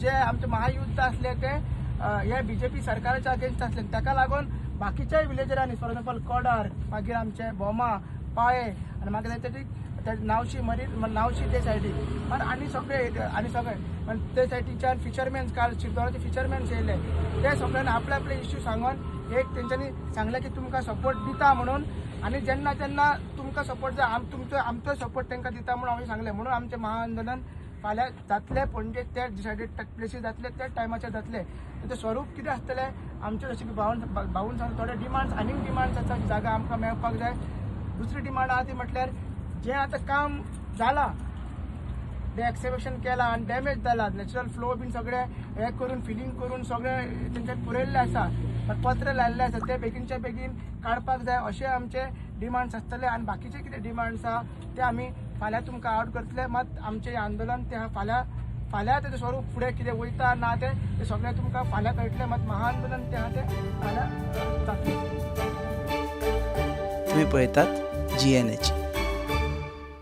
जे आमचे महायुद्ध असले ते हे बीजेपी सरकाराच्या अगेन्स्ट असले ताका लागून बाकीच्याय विलेजरांनी फॉर एक्झाम्पल कोडार मागीर आमचे बोमा पाळे आनी मागीर नावशी नावशी ते सायडीक पण आनी सगळे ते सायडीच्यान फिशरमॅन्स काल शिरदोळाचे फिशरमॅन्स येयले ते सगळ्यांनी आपले आपले इश्यू सांगून एक तेंच्यांनी सांगले की तुमकां सपोर्ट दिता म्हणून आनी जेन्ना जेन्ना तुमकां सपोर्ट जाय आमचो सपोर्ट तांकां दिता म्हणून हांवें सांगलें म्हणून आमचें महाआंदोलन फाल्यां जातले पणजे ते डिसायडेड प्लेसीस जातले ते टायमाचेर जातले तें स्वरूप कितें आसतलें आमचे जशें की भाऊन सांगलें थोडे डिमांड्स आनीक डिमांड्स आसा जागा आमकां मेळपाक जाय दुसरी डिमांड आहा ती म्हटल्यार जें आतां काम जालां ते एक्सकेवेशन केलां आनी डॅमेज जाला नॅचरल फ्लो बीन सगळें हें करून फिलिंग करून सगळें तेंच्यान पुरयल्लें आसा पत्र लायल्लें आसा ते बेगीनच्या बेगीन काडपाक जाय अशें आमचे डिमांड्स आसतले आनी बाकीचे कितें डिमांड्स आहा ते आमी फाल्यां तुमकां आउट करतले मात आमचें आंदोलन तें फाल्यां तेजें स्वरूप फुडें कितें वयता ना तें सगळें तुमकां फाल्यां कळटलें मात महाआंदोलन तें आहा तें फाल्यां जातलें. तुम्ही पळयतात GNH.